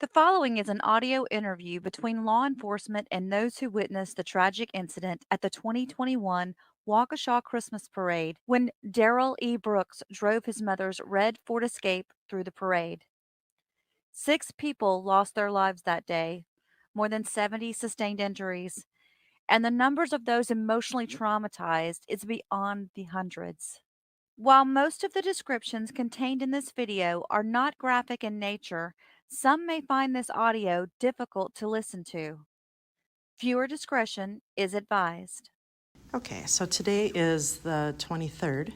The following is an audio interview between law enforcement and those who witnessed the tragic incident at the 2021 Waukesha Christmas Parade when Darrell E Brooks drove his mother's red Ford Escape through the parade. 6 people lost their lives that day, more than 70 sustained injuries, and the numbers of those emotionally traumatized is beyond the hundreds. While most of the descriptions contained in this video are not graphic in nature, some may find this audio difficult to listen to. Viewer discretion is advised. Okay, so today is the 23rd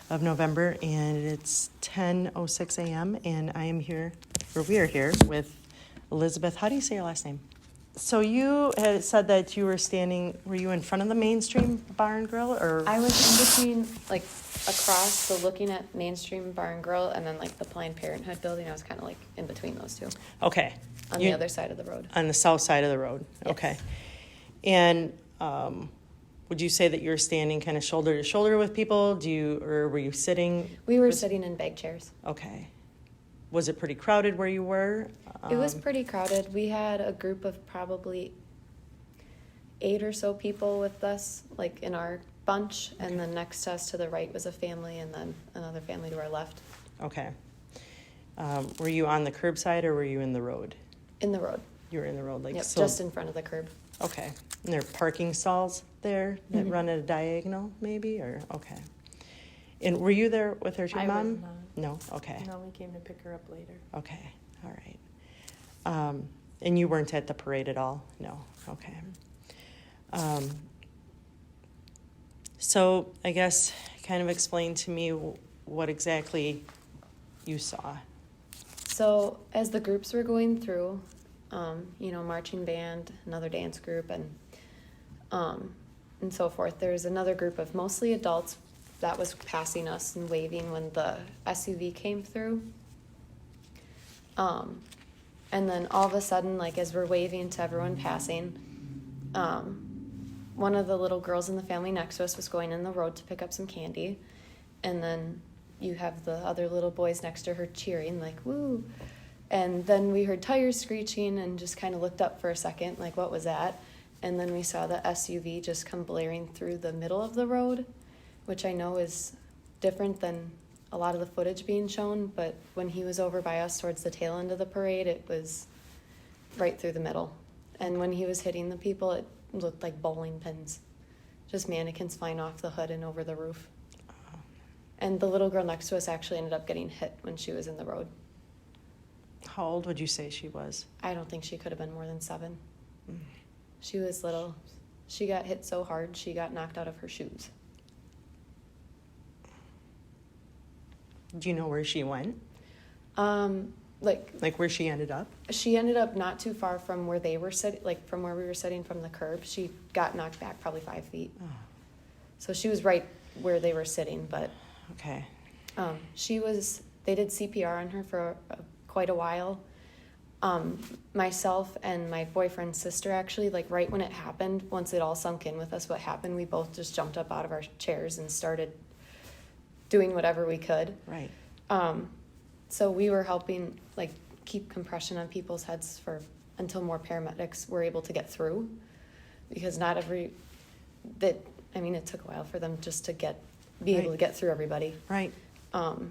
of November and it's 10:06 a.m. and I am here, or we are here with Elizabeth. How do you say your last name? So you had said that you were standing, were you in front of the Mainstream Bar and Grill or? I was in between, like, across, so looking at Mainstream Bar and Grill and then, like, the Planned Parenthood building. I was kind of, like, in between those two. Okay. On the other side of the road. On the south side of the road. Yes. Okay. And would you say that you were standing kind of shoulder to shoulder with people? Or were you sitting? We were sitting in bag chairs. Okay. Was it pretty crowded where you were? It was pretty crowded. We had a group of probably 8 or so people with us, like, in our bunch. Okay. And then next to us to the right was a family and then another family to our left. Okay. Were you on the curbside or were you in the road? In the road. You were in the road, like, yep, so. Just in front of the curb. Okay. And there are parking stalls there that run at a diagonal, maybe, or okay. And were you there with her too, Mom? I was not. No. Okay. No, we came to pick her up later. Okay. All right. And you weren't at the parade at all? No. Okay. So I guess kind of explain to me what exactly you saw. So as the groups were going through, marching band, another dance group, and so forth, there's another group of mostly adults that was passing us and waving when the SUV came through. And then all of a sudden, like, as we're waving to everyone passing, one of the little girls in the family next to us was going in the road to pick up some candy. And then you have the other little boys next to her cheering, like, woo. And then we heard tires screeching and just kind of looked up for a second, like, what was that? And then we saw the SUV just come blaring through the middle of the road, which I know is different than a lot of the footage being shown, but when he was over by us towards the tail end of the parade, it was right through the middle. And when he was hitting the people, it looked like bowling pins, just mannequins flying off the hood and over the roof. And the little girl next to us actually ended up getting hit when she was in the road. How old would you say she was? I don't think she could have been more than 7. She was little. She got hit so hard, she got knocked out of her shoes. Do you know where she went? Like where she ended up? She ended up not too far from where they were sitting, like from where we were sitting from the curb. She got knocked back probably 5 feet. Oh. So she was right where they were sitting, but okay. They did CPR on her for quite a while. Myself and my boyfriend's sister actually, like right when it happened, once it all sunk in with us what happened, we both just jumped up out of our chairs and started doing whatever we could. Right. So we were helping, like, keep compression on people's heads until more paramedics were able to get through, because it took a while for them just to be able to get through everybody. Right. So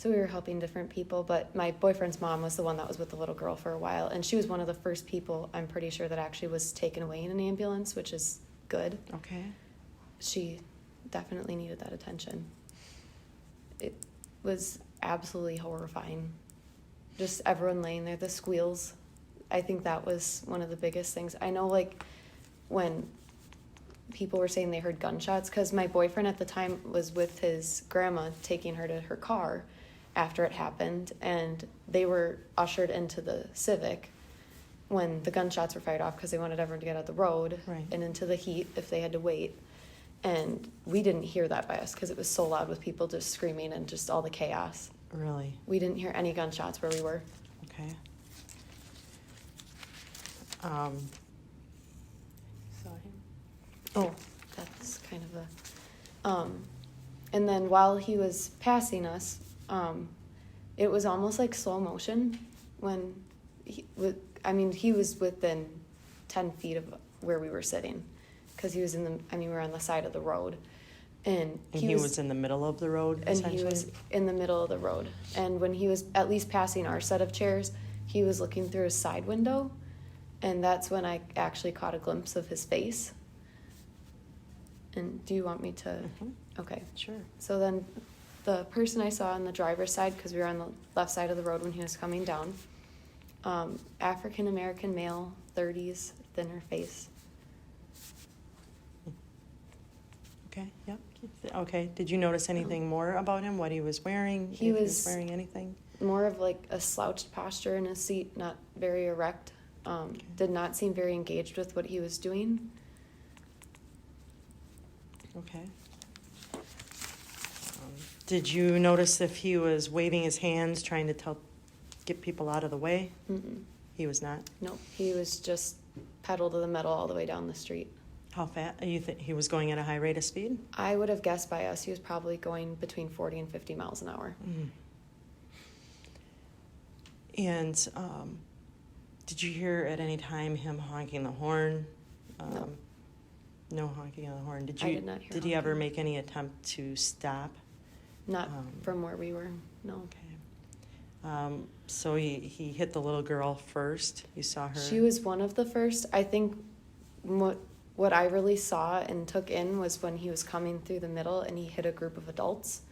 we were helping different people, but my boyfriend's mom was the one that was with the little girl for a while, and she was one of the first people, I'm pretty sure, that actually was taken away in an ambulance, which is good. Okay. She definitely needed that attention. It was absolutely horrifying. Just everyone laying there, the squeals. I think that was one of the biggest things. I know, like, when people were saying they heard gunshots, because my boyfriend at the time was with his grandma taking her to her car after it happened, and they were ushered into the Civic when the gunshots were fired off because they wanted everyone to get out of the road and into the heat if they had to wait. And we didn't hear that by us because it was so loud with people just screaming and just all the chaos. Really? We didn't hear any gunshots where we were. Okay. Saw him? Oh, that's kind of a... and then while he was passing us, it was almost like slow motion. when he was within 10 feet of where we were sitting, because he was we were on the side of the road, and he was in the middle of the road, and he was in the middle of the road. And when he was at least passing our set of chairs, he was looking through his side window, and that's when I actually caught a glimpse of his face. And do you want me to? Mm-hmm. Okay. Sure. So then the person I saw on the driver's side, because we were on the left side of the road when he was coming down, African-American male, 30s, thinner face. Okay, yep. Okay, did you notice anything more about him, what he was wearing? He was wearing anything? More of like a slouched posture in his seat, not very erect. Did not seem very engaged with what he was doing. Okay. Did you notice if he was waving his hands, trying to get people out of the way? Mm-mm. He was not? Nope, he was just pedal to the metal all the way down the street. How fast? You think he was going at a high rate of speed? I would have guessed by us he was probably going between 40 and 50 miles an hour. Mm. And did you hear at any time him honking the horn? No. No honking of the horn. I did not hear Did he ever honking. make any attempt to stop? Not from where we were, no. Okay. So he hit the little girl first. You saw her? She was one of the first. I think what I really saw and took in was when he was coming through the middle and he hit a group of adults.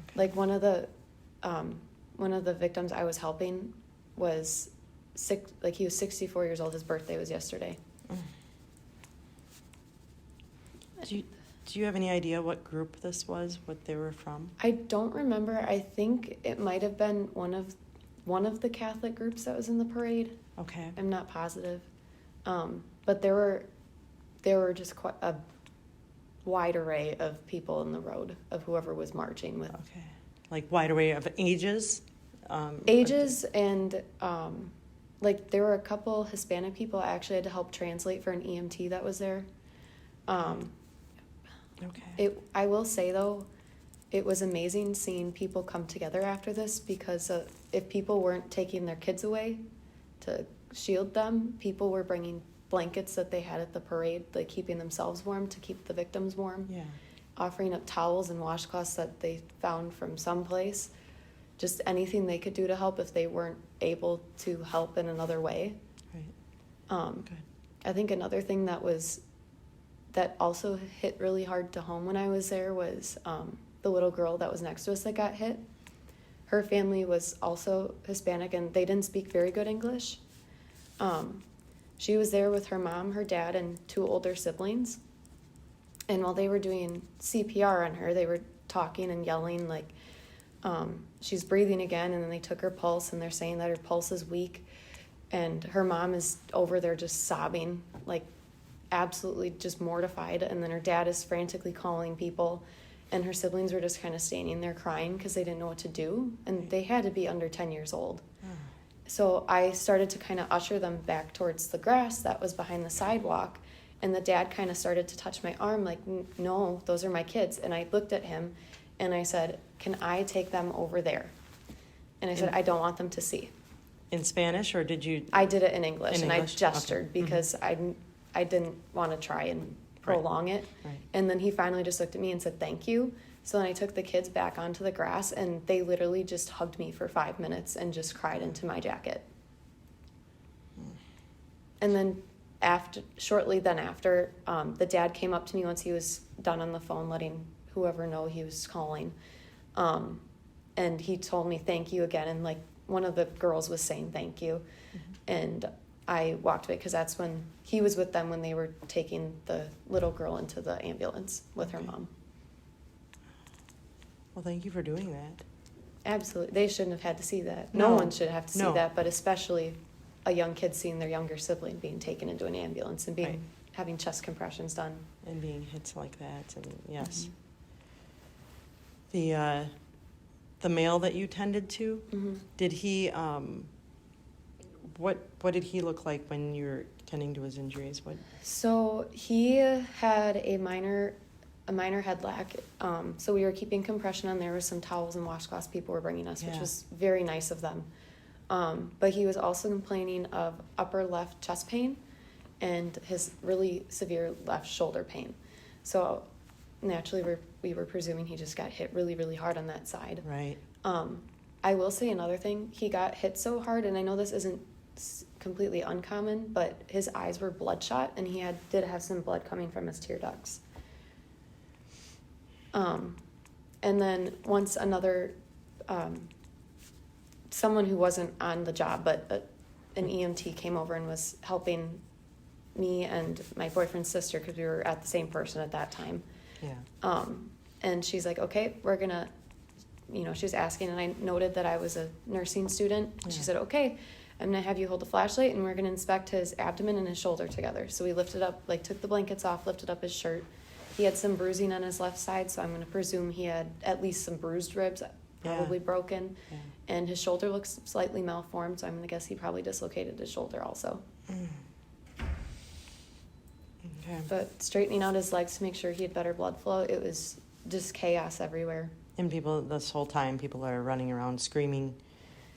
Okay. Like one of the victims I was helping was he was 64 years old. His birthday was yesterday. Mm. Do you have any idea what group this was, what they were from? I don't remember. I think it might have been one of the Catholic groups that was in the parade. Okay. I'm not positive. But there were just quite a wide array of people in the road, of whoever was marching with. Okay. Like wide array of ages? Ages and like there were a couple Hispanic people I actually had to help translate for an EMT that was there. Okay. I will say though, it was amazing seeing people come together after this, because if people weren't taking their kids away to shield them, people were bringing blankets that they had at the parade, like keeping themselves warm to keep the victims warm. Yeah. Offering up towels and washcloths that they found from someplace. Just anything they could do to help if they weren't able to help in another way. Right. Good. I think another thing that also hit really hard to home when I was there was the little girl that was next to us that got hit. Her family was also Hispanic and they didn't speak very good English. She was there with her mom, her dad, and 2 older siblings. And while they were doing CPR on her, they were talking and yelling like, she's breathing again, and then they took her pulse and they're saying that her pulse is weak. And her mom is over there just sobbing, like absolutely just mortified. And then her dad is frantically calling people, and her siblings were just kind of standing there crying because they didn't know what to do. And they had to be under 10 years old. So I started to kind of usher them back towards the grass that was behind the sidewalk. And the dad kind of started to touch my arm like, no, those are my kids. And I looked at him and I said, can I take them over there? And I said, I don't want them to see. In Spanish, or did you? I did it in English, and English? I gestured Okay. because I didn't want to try and prolong it. Right. And then he finally just looked at me and said, thank you. So then I took the kids back onto the grass, and they literally just hugged me for 5 minutes and just cried into my jacket. And then shortly after, the dad came up to me once he was done on the phone, letting whoever know he was calling. And he told me thank you again. And like one of the girls was saying thank you. Mm-hmm. And I walked away because that's when he was with them when they were taking the little girl into the ambulance with her mom. Well, thank you for doing that. Absolutely. They shouldn't have had to see that. No one should have to see that, but especially a young kid seeing their younger sibling being taken into an ambulance and having chest compressions done. And being hit like that, and yes. Mm-hmm. The male that you tended to, mm-hmm. Did he, what did he look like when you were tending to his injuries? So he had a minor head lack. So we were keeping compression on there with some towels and washcloths people were bringing us, which was very nice of them. But he was also complaining of upper left chest pain and his really severe left shoulder pain. So naturally, we were presuming he just got hit really, really hard on that side. Right. I will say another thing. He got hit so hard, and I know this isn't completely uncommon, but his eyes were bloodshot, and he did have some blood coming from his tear ducts. And then once another, someone who wasn't on the job, but an EMT came over and was helping me and my boyfriend's sister, because we were at the same person at that time. Yeah. And she's like, okay, we're gonna, she was asking, and I noted that I was a nursing student. Yeah. She said, okay, I'm gonna have you hold the flashlight, and we're gonna inspect his abdomen and his shoulder together. So we lifted up, took the blankets off, lifted up his shirt. He had some bruising on his left side, so I'm gonna presume he had at least some bruised ribs, probably broken. Yeah. And his shoulder looks slightly malformed, so I'm gonna guess he probably dislocated his shoulder also. Okay. But straightening out his legs to make sure he had better blood flow, it was just chaos everywhere. And this whole time, people are running around screaming.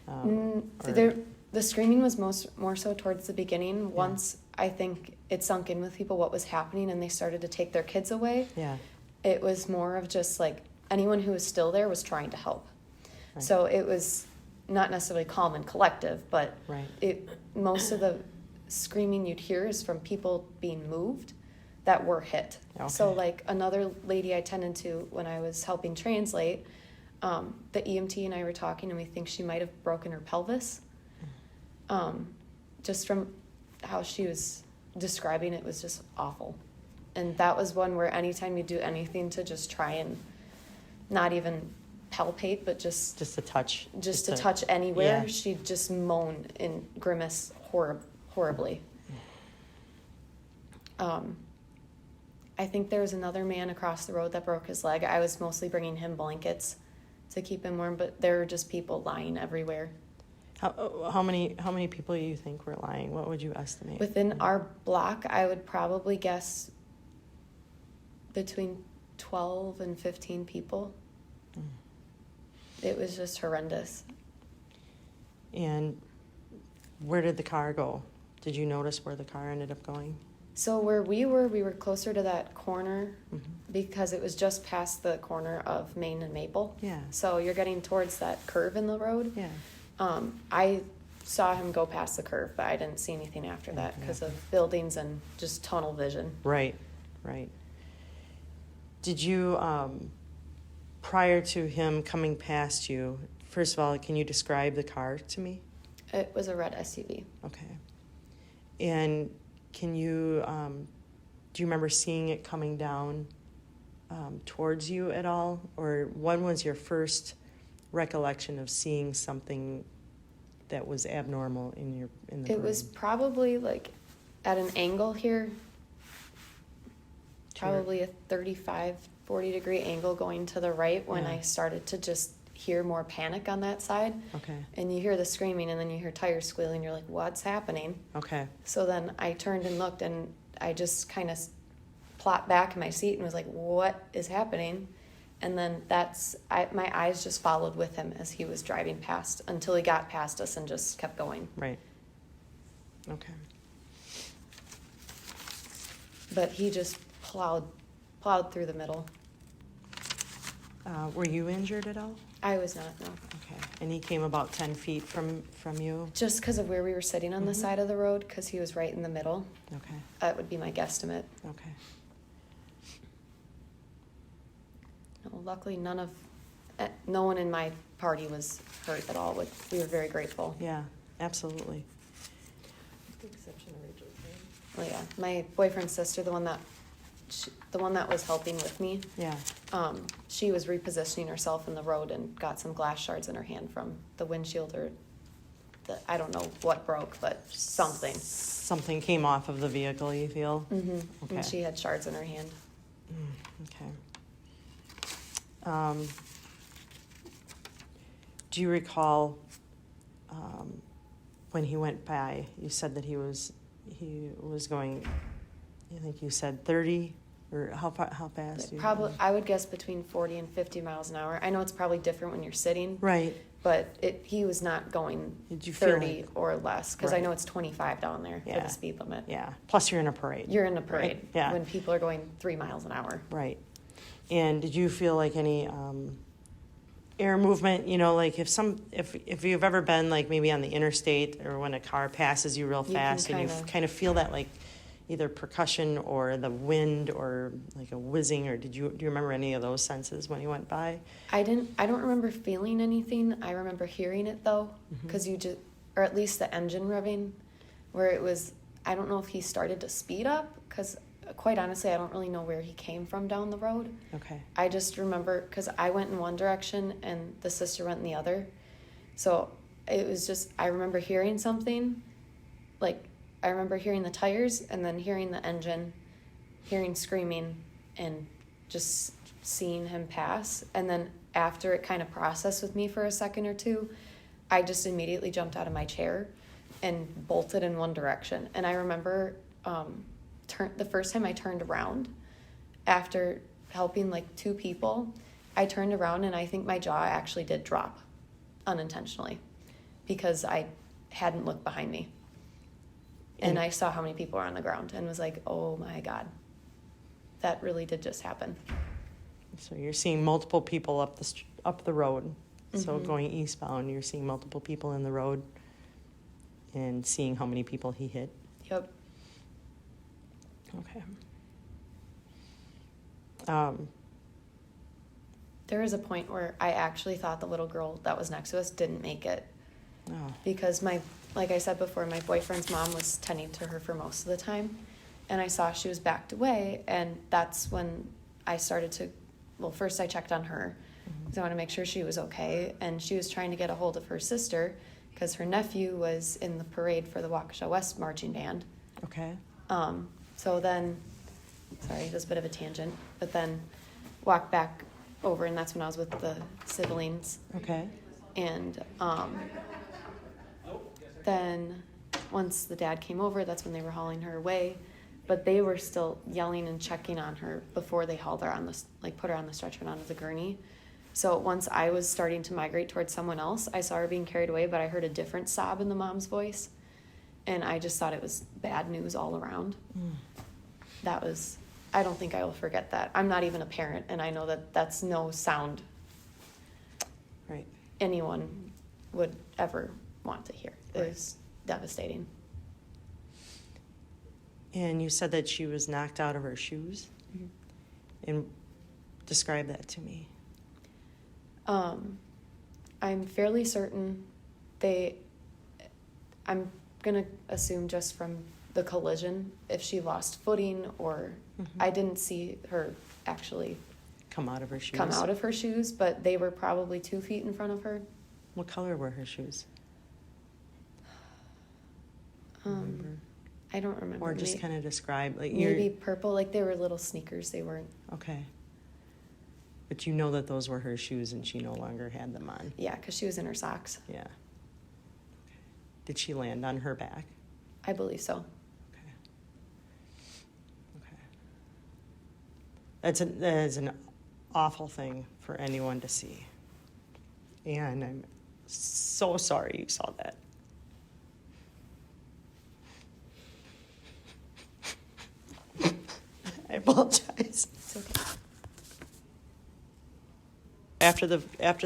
The screaming was more so towards the beginning. Once I think it sunk in with people what was happening, and they started to take their kids away. Yeah. It was more of just anyone who was still there was trying to help. Right. So it was not necessarily calm and collective, but Right. Most of the screaming you'd hear is from people being moved that were hit. Okay. So another lady I tended to when I was helping translate, the EMT and I were talking, and we think she might have broken her pelvis. Just from how she was describing it was just awful. And that was one where anytime you do anything to just try and not even palpate, but just a touch. Just to touch anywhere, Yeah. she'd just moan and grimace horribly. I think there was another man across the road that broke his leg. I was mostly bringing him blankets to keep him warm, but there were just people lying everywhere. How many people do you think were lying? What would you estimate? Within our block, I would probably guess between 12 and 15 people. It was just horrendous. And where did the car go? Did you notice where the car ended up going? So where we were closer to that corner because it was just past the corner of Main and Maple. Yeah. So you're getting towards that curve in the road. Yeah. I saw him go past the curve, but I didn't see anything after that because of buildings and just tunnel vision. Right. Did you, prior to him coming past you, first of all, can you describe the car to me? It was a red SUV. Okay. And can you, do you remember seeing it coming down towards you at all? Or when was your first recollection of seeing something that was abnormal in the It was probably at an angle here, probably a 35, 40 degree angle going to the right when I started to just hear more panic on that side. Okay. And you hear the screaming, and then you hear tires squealing. You're like, what's happening? Okay. So then I turned and looked, and I just kind of plopped back in my seat and was like, what is happening? And then my eyes just followed with him as he was driving past until he got past us and just kept going. Right. Okay. But he just plowed through the middle. Were you injured at all? I was not, no. Okay. And he came about 10 feet from you? Just because of where we were sitting on the side of the road, because he was right in the middle. Okay. That would be my guesstimate. Okay. No, luckily, no one in my party was hurt at all. We were very grateful. Yeah, absolutely. With the exception of Rachel's name. Well, yeah, my boyfriend's sister, the one that was helping with me, Yeah. she was repositioning herself in the road and got some glass shards in her hand from the windshield I don't know what broke, but something. Something came off of the vehicle, you feel? Mm-hmm. Okay. And she had shards in her hand. Okay. Do you recall when he went by, you said that he was going, I think you said 30, or how fast? Probably, I would guess between 40 and 50 miles an hour. I know it's probably different when you're sitting. Right. but he was not going Did you feel 30 or less, because I Right. know it's 25 down there for Yeah. the speed limit. Yeah, plus you're in a parade. You're in a parade Right. Yeah. when people are going 3 miles an hour. Right. And did you feel like any air movement, like if you've ever been like maybe on the interstate or when a car passes you real You can fast and you kinda- kind of feel that like either percussion or the wind or like a whizzing, or do you remember any of those senses when you went by? I don't remember feeling anything. I remember hearing it though, because or at least the engine revving, where it was, I don't know if he started to speed up, because quite honestly, I don't really know where he came from down the road. Okay. I just remember, because I went in one direction and the sister went in the other. So it was just, I remember hearing something, like, I remember hearing the tires and then hearing the engine, hearing screaming, and just seeing him pass. And then after it kind of processed with me for a second or two, I just immediately jumped out of my chair and bolted in one direction. And I remember the first time I turned around after helping like 2 people, I turned around and I think my jaw actually did drop unintentionally because I hadn't looked behind me. And I saw how many people were on the ground and was like, oh my God, that really did just happen. So you're seeing multiple people up the road. So Mhm. going eastbound, you're seeing multiple people in the road and seeing how many people he hit. Yep. Okay. There was a point where I actually thought the little girl that was next to us didn't make it Oh, because like I said before, my boyfriend's mom was tending to her for most of the time, and I saw she was backed away, and that's when I started to, well, first I checked on her because I wanted to make sure she was okay, and she was trying to get a hold of her sister because her nephew was in the parade for the Waukesha West marching band. okay. So then, sorry, just a bit of a tangent, but then walked back over, and that's when I was with the siblings. Okay. And then once the dad came over, that's when they were hauling her away. But they were still yelling and checking on her before they hauled her on the, put her on the stretcher and onto the gurney. So once I was starting to migrate towards someone else, I saw her being carried away, but I heard a different sob in the mom's voice. And I just thought it was bad news all around. That was, I don't think I will forget that. I'm not even a parent, and I know that that's no sound Right. anyone would ever want to hear. It Right. was devastating. And you said that she was knocked out of her shoes? Mm-hmm. And describe that to me. I'm fairly certain I'm gonna assume just from the collision if she lost footing or I didn't see her actually Come out of her shoes? come out of her shoes, but they were probably 2 feet in front of her. What color were her shoes? Remember? I don't remember. Or just kind of describe, like maybe purple, like they were little sneakers. They weren't. Okay. But you know that those were her shoes and she no longer had them on. Yeah, because she was in her socks. Yeah. Okay. Did she land on her back? I believe so. Okay. Okay. That is an awful thing for anyone to see. And I'm so sorry you saw that. I apologize. It's okay. After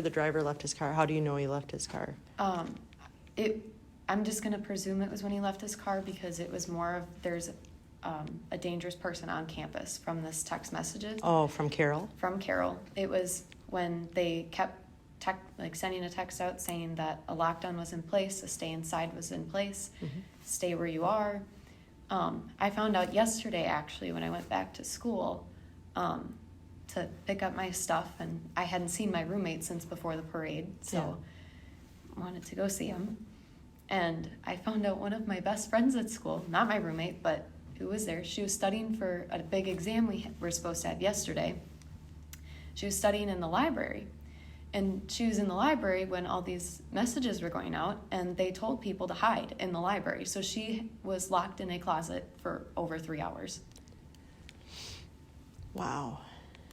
the driver left his car, how do you know he left his car? I'm just gonna presume it was when he left his car because it was more of there's a dangerous person on campus from this text messages. Oh, from Carol? From Carol. It was when they kept sending a text out saying that a lockdown was in place, a stay inside was in place, stay where you are. I found out yesterday actually when I went back to school to pick up my stuff, and I hadn't seen my roommate since before the parade, so wanted to go see him. And I found out one of my best friends at school, not my roommate, but who was there, she was studying for a big exam we were supposed to have yesterday. She was studying in the library. And she was in the library when all these messages were going out, and they told people to hide in the library. So she was locked in a closet for over 3 hours. Wow.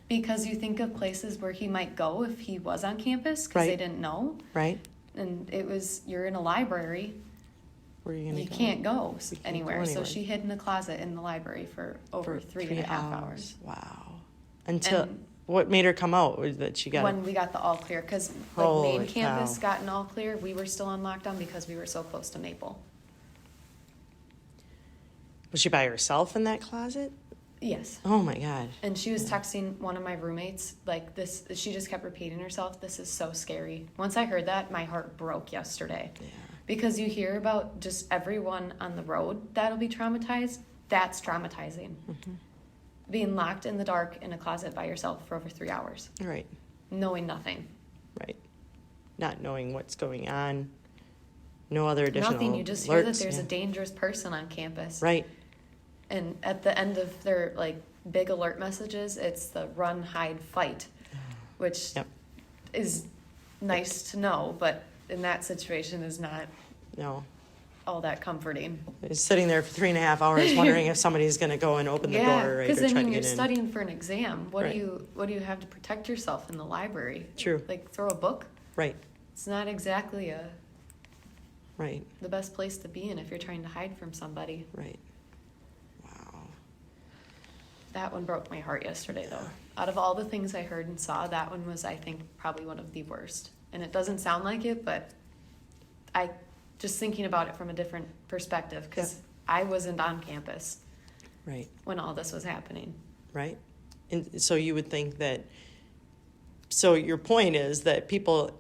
Because you think of places where he might go if he was on campus, because they Right. didn't know. Right? And you're in a library. Where are you gonna You go? can't go You can't anywhere. go So anywhere. she hid in the closet in the library for over 3.5 hours. Wow. Until, And what made her come out? Was that she got when we got the all clear, because like Holy main campus cow. got an all clear, we were still on lockdown because we were so close to Maple. Was she by herself in that closet? Yes. Oh my God. And she was texting one of my roommates, like this, she just kept repeating herself, "This is so scary." Once I heard that, my heart broke yesterday. Yeah. Because you hear about just everyone on the road that'll be traumatized. That's traumatizing. Mm-hmm. Being locked in the dark in a closet by yourself for over 3 hours, Right. knowing nothing. Right. Not knowing what's going on. No other additional Nothing. You just hear that alerts, there's yeah. a dangerous person on campus. Right. And at the end of their like big alert messages, it's the run, hide, fight, which Yep. is nice to know, but in that situation is not No. all that comforting. Is sitting there for 3.5 hours wondering if somebody's going to go and open the door, right, because or I try mean to you're get in. studying for an exam. What Right. do you have to protect yourself in the library? True. Like throw a book. Right. It's not exactly Right. the best place to be in if you're trying to hide from somebody. Right. Wow. That one broke my heart yesterday, though. Out of all the things I heard and saw, that one was, I think, probably one of the worst. And it doesn't sound like it, but I just thinking about it from a different perspective, because I wasn't on campus Right. when all this was happening. Right. And so you would think that, so your point is that people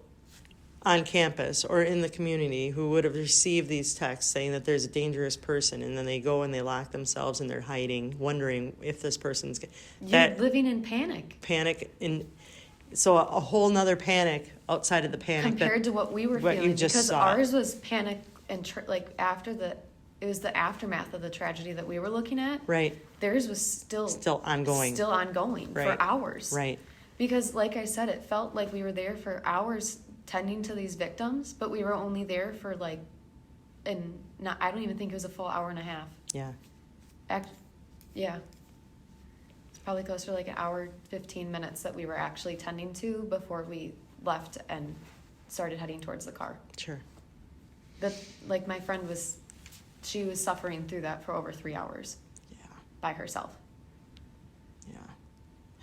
on campus or in the community who would have received these texts saying that there's a dangerous person, and then they go and they lock themselves and they're hiding, wondering if this person's You're living in panic panic, in so a whole nother panic outside of the panic compared to what we were what you feeling, just because saw. ours was panic and like it was the aftermath of the tragedy that we were looking at. Right. Theirs was still ongoing. still ongoing Right. for hours. Right. Because, like I said, it felt like we were there for hours tending to these victims, but we were only there for like, I don't even think it was a full hour and a half. Yeah. Yeah. It's probably close to like an hour, 15 minutes that we were actually tending to before we left and started heading towards the car. Sure. Like my friend she was suffering through that for over 3 hours Yeah. by herself. Yeah.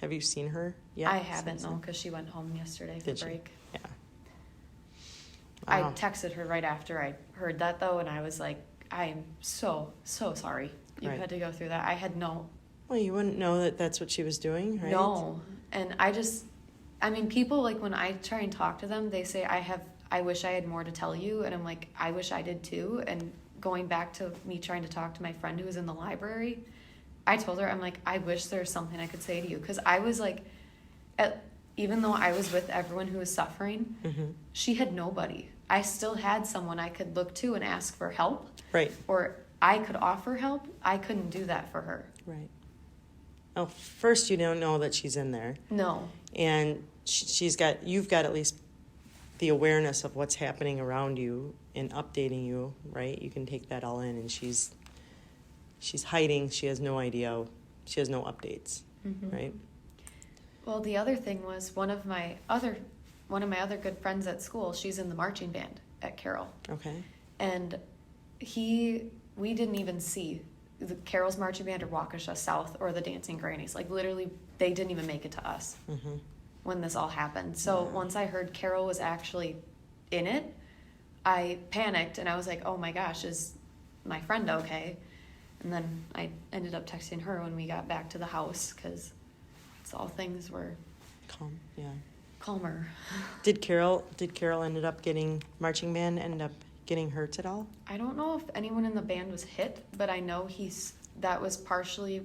Have you seen her yet? I haven't, since no, then? because she went home yesterday for Did she? break. Yeah. I Wow. texted her right after I heard that, though, and I was like, I am so, so sorry you Right. had to go through that. I had no, Well, you wouldn't know that that's what she was doing, right? no. And I mean, people, like, when I try and talk to them, they say, I wish I had more to tell you. And I'm like, I wish I did too. And going back to me trying to talk to my friend who was in the library, I told her, I'm like, I wish there was something I could say to you. Because I was like, even though I was with everyone who was suffering, Mm-hmm. she had nobody. I still had someone I could look to and ask for help. Right. Or I could offer help. I couldn't do that for her. Right. Well, first you don't know that she's in there, No. and you've got at least the awareness of what's happening around you and updating you, right? You can take that all in, and she's hiding. She has no idea. She has no updates, Mm-hmm. right? Well, the other thing was one of my other good friends at school, she's in the marching band at Carroll. Okay. And we didn't even see the Carroll's marching band or Waukesha South or the Dancing Grannies. Like literally, they didn't even make it to us Mm-hmm. when this all happened. So Yeah. once I heard Carroll was actually in it, I panicked and I was like, oh my gosh, is my friend okay? And then I ended up texting her when we got back to the house because all things were Calm. Yeah. calmer. Did Carol marching band end up getting hurt at all? I don't know if anyone in the band was hit, but I know that was partially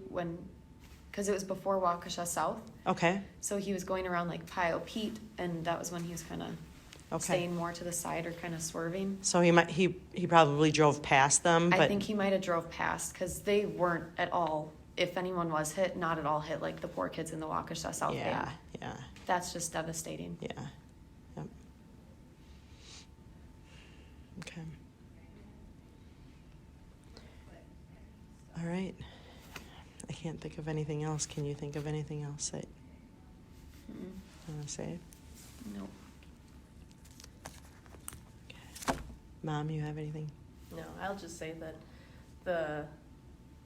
because it was before Waukesha South. Okay. So he was going around like Pio Pete, and that was when he was kind of Okay. staying more to the side or kind of swerving. So he probably drove past them, but I think he might have drove past because they weren't at all. If anyone was hit, not at all hit like the poor kids in the Waukesha South yeah, band. yeah, That's just devastating. yeah. Yep. Okay. All right. I can't think of anything else. Can you think of anything else that Mm-mm. you want to say? Nope. Mom, you have anything? No, I'll just say that the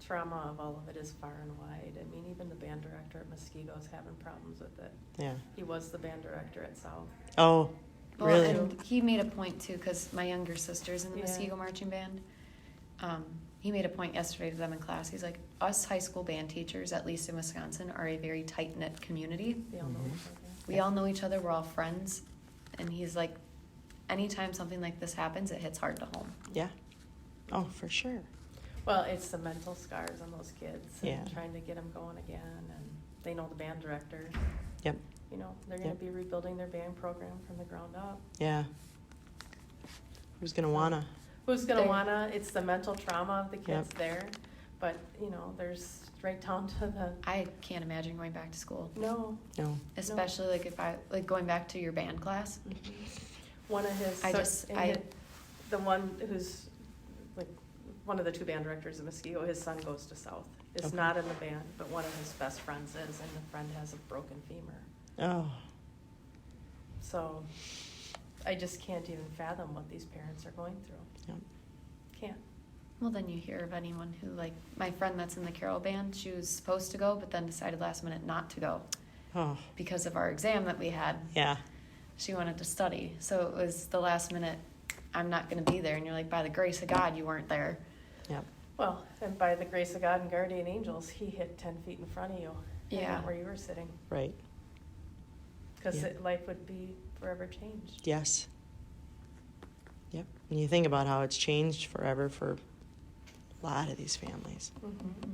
trauma of all of it is far and wide. I mean, even the band director at Muskego's having problems with it. Yeah. He was the band director at South. Oh, Well, really? and he made a point too, because my younger sister's in the Yeah. Muskego marching band. He made a point yesterday to them in class. He's like, us high school band teachers, at least in Wisconsin, are a very tight knit community. They all know each other. We all know each other. We're all friends. And he's like, anytime something like this happens, it hits hard to home. Yeah. Oh, for sure. Well, it's the mental scars on those kids and Yeah. trying to get them going again. And they know the band director. Yep. You know, they're going to be rebuilding their band program from the ground up. Yeah. Who's gonna wanna? Who's going to They- want to? It's the mental trauma of the kids Yep. there. But, you know, there's right down to the, I can't imagine going back to school, No. especially like if I like going back to your band class. one of his, the one who's like one of the two band directors of Muskego, his son goes to South. Is Okay. not in the band, but one of his best friends is, and the friend has a broken femur. Oh. So I just can't even fathom what these parents are going through. Yep. Can't. Well, then you hear of anyone who, like my friend that's in the Carol band, she was supposed to go, but then decided last minute not to go Oh. because of our exam that we had. Yeah. She wanted to study. So it was the last minute, I'm not going to be there. And you're like, by the grace of God, you weren't there. Yep. Well, and by the grace of God and guardian angels, he hit 10 feet in front of you. and Yeah. not where you were sitting. Right. Because Yeah. life would be forever changed. Yes. Yep. And you think about how it's changed forever for a lot of these families. Mm-hmm.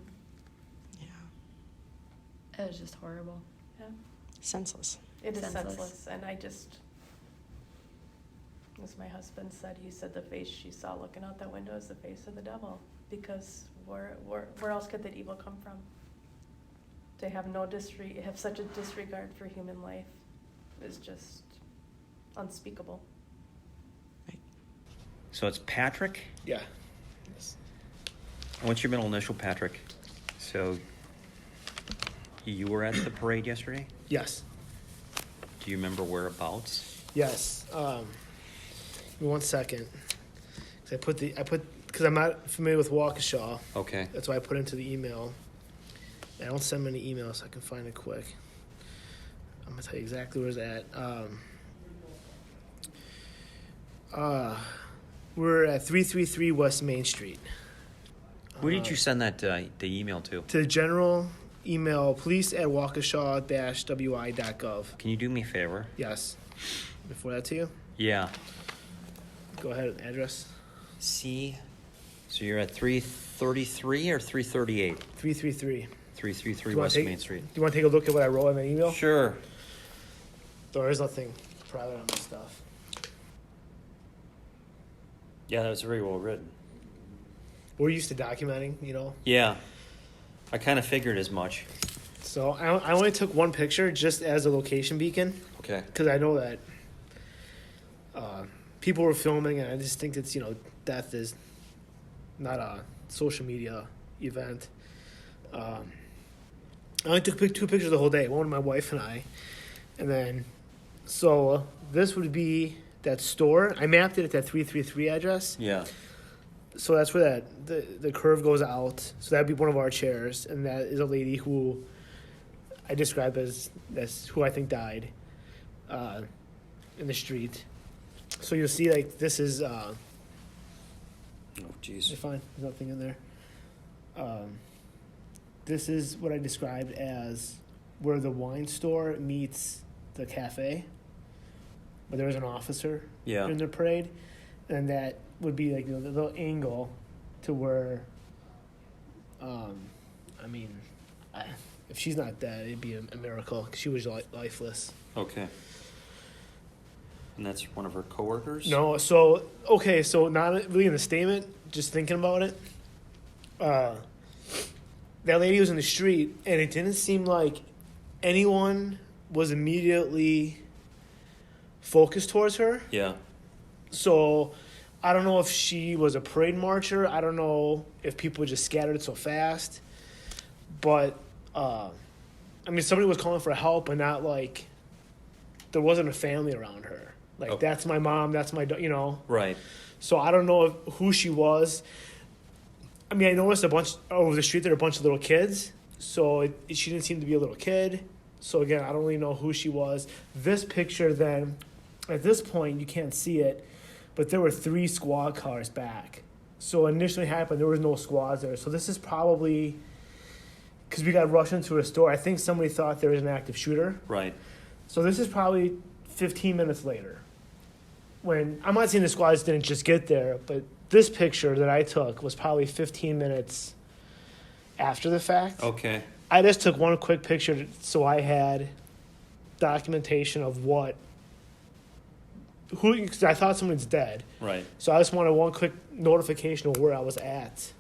Yeah. It was just horrible. Yeah. Senseless. It is Senseless. senseless, and I just, as my husband said, he said the face she saw looking out that window is the face of the devil, because where else could that evil come from? To have have such a disregard for human life is just unspeakable. So it's Patrick? Yeah. What's your middle initial, Patrick? So you were at the parade yesterday? Yes. Do you remember whereabouts? Yes. Give me 1 second. Because I'm not familiar with Waukesha. Okay. That's why I put into the email. I don't send many emails, so I can find it quick. I'm gonna tell you exactly where it's at. We're at 333 West Main Street. Who did you send that the email to? To general email police@waukesha-wi.gov. Can you do me a favor? Yes. Before that to you? Yeah. Go ahead, address. See, so you're at 333 or 338? 333. 333 Do you wanna West take- Main Street. Do you want to take a look at what I wrote in the email? Sure. There is nothing private on my stuff. Yeah, that was very well written. We're used to documenting, you know. Yeah. I kind of figured as much. So I only took one picture just as a location beacon Okay. because I know that people were filming, and I just think it's, death is not a social media event. I only took two pictures the whole day. One with my wife and I, and then so this would be that store. I mapped it at that 333 address. Yeah. So that's where the curve goes out. So that'd be one of our chairs, and that is a lady who I describe as who I think died in the street. So you'll see, like, this is Oh, jeez. you're fine. There's nothing in there. This is what I described as where the wine store meets the cafe, where there was an officer Yeah. in the parade, and that would be like the little angle to where, if she's not dead, it'd be a miracle. 'Cause she was lifeless. Okay. And that's one of her coworkers? No, so okay, so not really in the statement, just thinking about it. That lady was in the street, and it didn't seem like anyone was immediately focused towards her. Yeah. So I don't know if she was a parade marcher. I don't know if people just scattered so fast. But, somebody was calling for help, and not like there wasn't a family around her. Like, Oh. that's my mom, that's my, Right. So I don't know who she was. I mean, I noticed a bunch over the street there were a bunch of little kids. So she didn't seem to be a little kid. So again, I don't really know who she was. This picture then, at this point, you can't see it, but there were 3 squad cars back. So initially happened, there was no squads there. So this is probably, because we got rushed into a store, I think somebody thought there was an active shooter. Right. So this is probably 15 minutes later. When, I'm not saying the squads didn't just get there, but this picture that I took was probably 15 minutes after the fact. Okay. I just took one quick picture so I had documentation of because I thought someone's dead. Right. So I just wanted one quick notification of where I was at.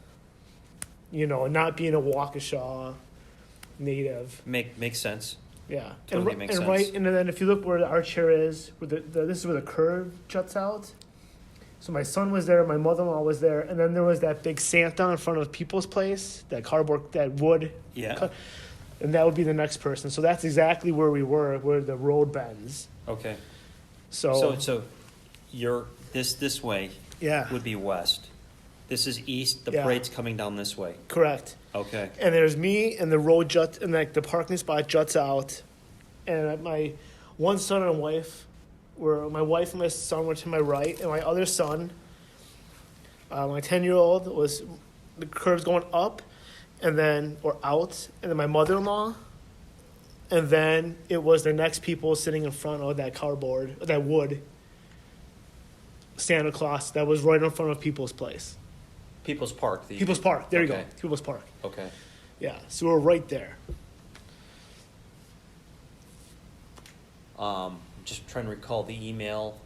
You know, not being a Waukesha native. Makes sense. Yeah. Totally makes sense. Right, and then if you look where our chair is, where this is where the curve juts out. So my son was there, my mother-in-law was there, and then there was that big Santa in front of People's Place, that cardboard, that wood. Yeah. And that would be the next person. So that's exactly where we were, where the road bends. Okay. So you're this way yeah, would be west. This is east. The Yeah. parade's coming down this way. correct. Okay. And there's me, and the road juts, and like the parking spot juts out, and my one son and wife my wife and my son were to my right, and my other son, my 10-year-old, was the curves going up, or out, and then my mother-in-law, and then it was the next people sitting in front of that cardboard, that wood Santa Claus that was right in front of People's Place. People's Park. People's Park. There you go. Okay. People's Park. Okay. Yeah. So we're right there. Just trying to recall the email.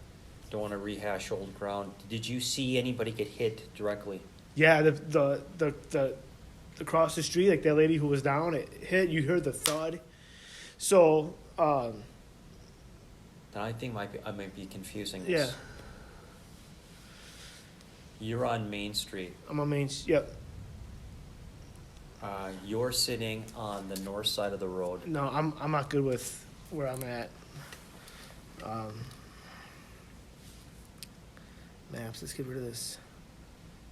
Don't want to rehash old ground. Did you see anybody get hit directly? Yeah. The across the street, like that lady who was down, it hit. You heard the thud. So. Then I think I might be confusing this. Yeah. You're on Main Street. I'm on Main. Yep. You're sitting on the north side of the road. No, I'm not good with where I'm at. Maps. Let's get rid of this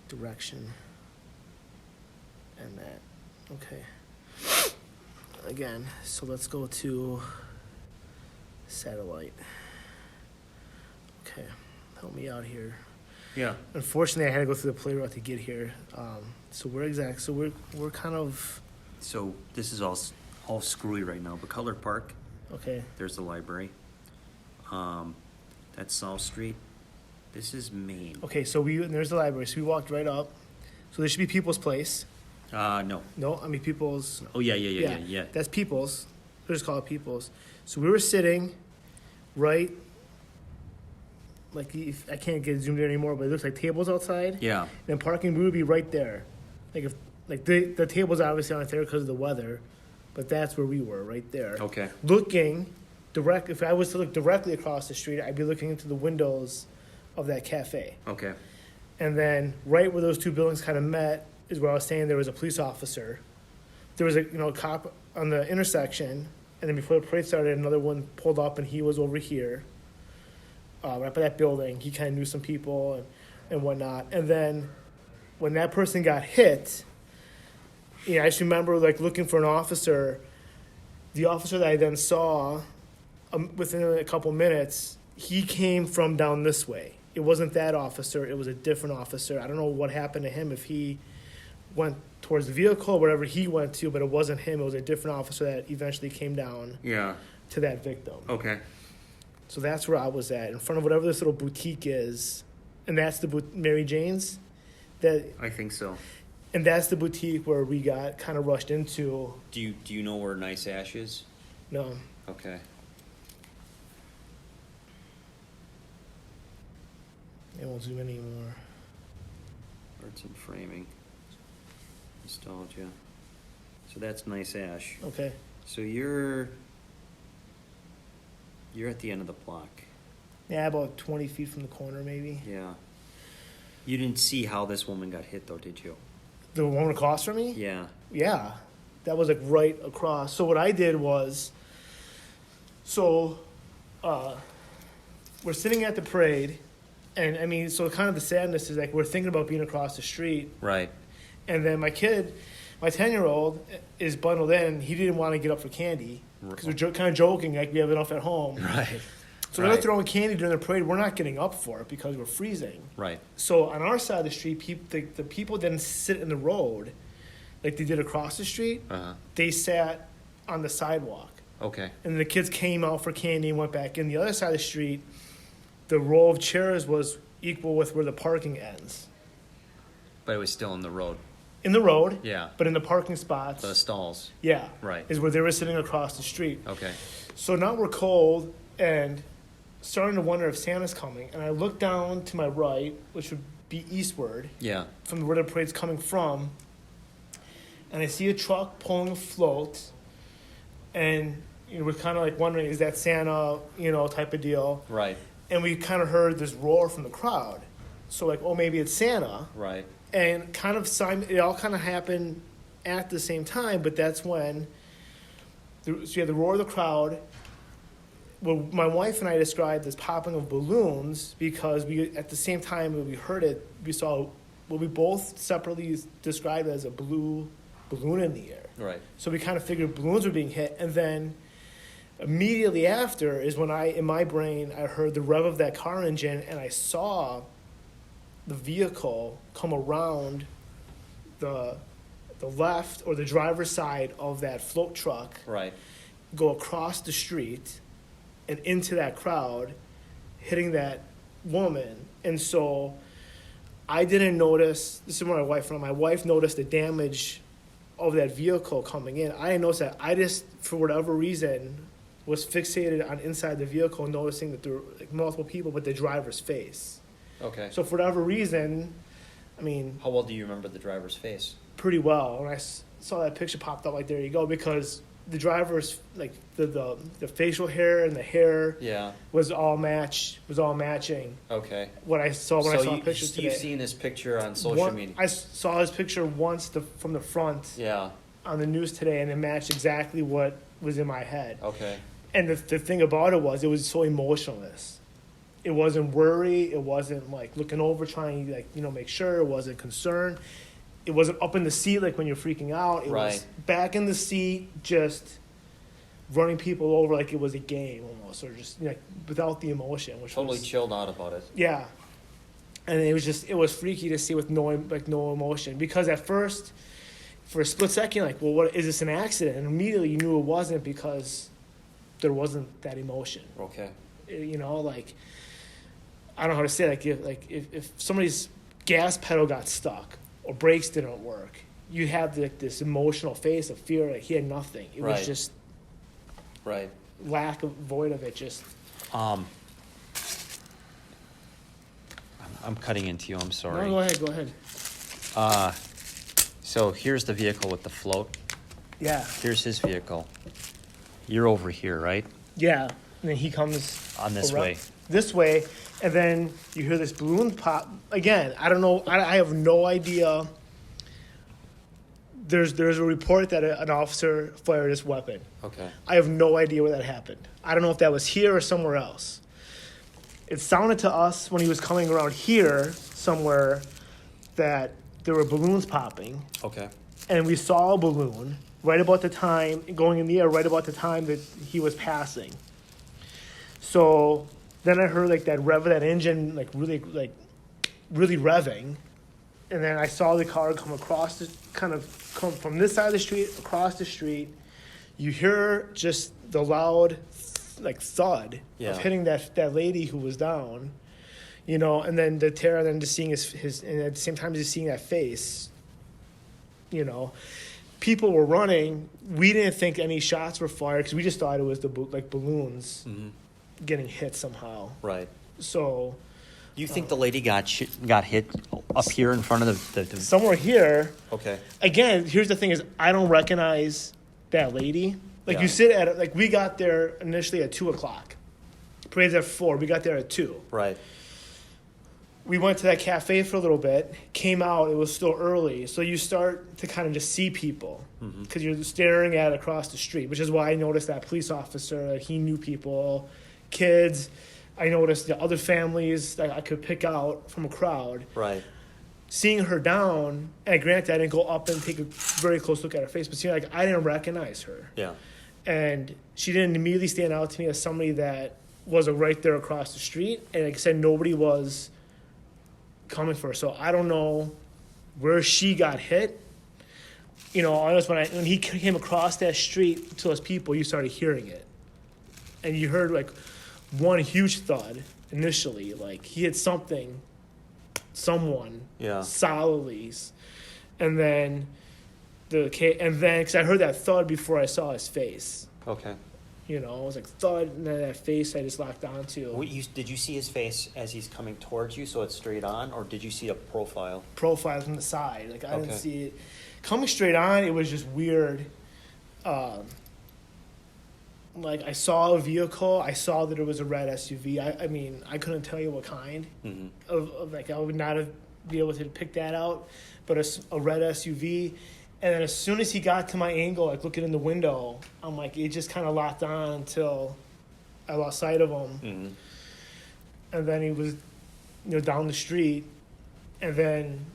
direction and that. Okay. Again, so let's go to satellite. Okay, help me out here. Yeah. Unfortunately, I had to go through the play route to get here. So we're kind of So this is all screwy right now. But Cutler Park, okay. there's the library. That's South Street. This is Main. Okay, so and there's the library. So we walked right up. So there should be People's Place. No. No, I mean People's. Oh yeah. That's People's. We'll just call it People's. So we were sitting right, like I can't get zoomed in anymore, but it looks like tables outside. Yeah. And parking, we would be right there. The tables obviously aren't there because of the weather, but that's where we were, right there. Okay. Looking direct. If I was to look directly across the street, I'd be looking into the windows of that cafe. Okay. And then right where those two buildings kind of met is where I was saying there was a police officer. There was a cop on the intersection, and then before the parade started, another one pulled up, and he was over here, right by that building. He kind of knew some people and whatnot. And then when that person got hit, I just remember looking for an officer. The officer that I then saw, within a couple minutes, he came from down this way. It wasn't that officer. It was a different officer. I don't know what happened to him, if he went towards the vehicle or whatever he went to, but it wasn't him. It was a different officer that eventually came down to that victim. Okay. So that's where I was at, in front of whatever this little boutique is. And that's the Mary Jane's. I think so. And that's the boutique where we got kind of rushed into. Do you know where Nice Ash is? No. Okay. It won't zoom in anymore. Arts and framing. Nostalgia. So that's Nice Ash. Okay. So you're at the end of the block. Yeah, about 20 feet from the corner, maybe. Yeah. You didn't see how this woman got hit, though, did you? The one across from me? Yeah. Yeah. That was right across. So what I did was, we're sitting at the parade, And I mean, so kind of the sadness is like we're thinking about being across the street, Right. and then my kid, my 10-year-old, is bundled in. He didn't want to get up for candy because we're kind of joking like we have enough at home. Right. So they're throwing candy during the parade. We're not getting up for it because we're freezing. Right. So on our side of the street, the people didn't sit in the road like they did across the street. Uh-huh. They sat on the sidewalk. Okay. And the kids came out for candy and went back in. The other side of the street, the row of chairs was equal with where the parking ends. But it was still in the road. In the road, Yeah. but in the parking spots, The stalls. yeah, Right. is where they were sitting across the street. Okay. So now we're cold and starting to wonder if Santa's coming. And I look down to my right, which would be eastward, Yeah. from where the parade's coming from, and I see a truck pulling a float, and we're kind of like wondering, is that Santa, type of deal. Right. And we kind of heard this roar from the crowd. So like, oh, maybe it's Santa. Right. And kind of it all kind of happened at the same time, but that's when so you had the roar of the crowd. Well, my wife and I described this popping of balloons because we, at the same time when we heard it, we saw what we both separately described as a blue balloon in the air. Right. So we kind of figured balloons were being hit, and then immediately after is when in my brain, I heard the rev of that car engine, and I saw the vehicle come around the left or the driver's side of that float truck, Right. go across the street and into that crowd, hitting that woman. And so I didn't notice, this is where my wife noticed the damage of that vehicle coming in. I didn't notice that. I just, for whatever reason, was fixated on inside the vehicle, noticing that there were like multiple people, but the driver's face. Okay. So for whatever reason, I mean, How well do you remember the driver's face? pretty well. When I saw that picture popped up, like, there you go, because the driver's, like, the facial hair and the hair Yeah. was all matching Okay. what I saw when I saw pictures today. You've seen this picture on social media. I saw his picture once from the front Yeah. on the news today, and it matched exactly what was in my head. Okay. And the thing about it was so emotionless. It wasn't worry. It wasn't like looking over, trying to make sure. It wasn't concern. It wasn't up in the seat like when you're freaking out. It was Right. back in the seat, just running people over like it was a game almost, or just without the emotion, which Totally was, chilled out about it. yeah. And it was freaky to see with no emotion, because at first, for a split second, like, well, what is this, an accident? And immediately you knew it wasn't, because there wasn't that emotion. Okay. Like, I don't know how to say it. Like if somebody's gas pedal got stuck or brakes didn't work, you have this emotional face of fear. Like, he had nothing. It Right. was just Right. void of it. Just I'm cutting into you. I'm sorry. no, go ahead. So here's the vehicle with the float. Yeah, Here's his vehicle. You're over here, right? yeah. And then he comes On this around- way. this way, and then you hear this balloon pop again. I don't know. I have no idea. There's a report that an officer fired his weapon. Okay. I have no idea where that happened. I don't know if that was here or somewhere else. It sounded to us when he was coming around here somewhere that there were balloons popping, Okay. and we saw a balloon right about the time, going in the air right about the time that he was passing. So then I heard like that rev of that engine, really revving. And then I saw the car come come from this side of the street, across the street. You hear just the loud, thud of hitting that lady who was down, and then the terror, and then just seeing his, and at the same time just seeing that face, People were running. We didn't think any shots were fired because we just thought it was balloons getting hit somehow. Right. So You think the lady got hit up here in front of the somewhere here, Okay. again, here's the thing is I don't recognize that lady. Like, Yeah. you sit at, like, we got there initially at 2 o'clock. Parade's at 4. We got there at 2. Right. We went to that cafe for a little bit, came out, it was still early. So you start to kind of just see people because you're staring at across the street, which is why I noticed that police officer, he knew people, kids, I noticed the other families that I could pick out from a crowd. Right. Seeing her down, and granted, I didn't go up and take a very close look at her face, but seeing I didn't recognize her. Yeah. And she didn't immediately stand out to me as somebody that was right there across the street. And like I said, nobody was coming for her. So I don't know where she got hit. You know, honest, when he came across that street to those people, you started hearing it. And you heard like one huge thud initially. Like he hit someone Yeah. solidly. And then because I heard that thud before I saw his face. Okay. You know, it was like thud, and then that face I just locked onto. Did you see his face as he's coming towards you, so it's straight on, or did you see a profile? Profile from the side. Like I Okay. didn't see it coming straight on. It was just weird. Like I saw a vehicle. I saw that it was a red SUV. I mean, I couldn't tell you what kind Mm-hmm. of like I would not have be able to pick that out, but a red SUV. And then as soon as he got to my angle, like looking in the window, I'm like, it just kind of locked on until I lost sight of him. Mm-hmm. And then he was, down the street. And then,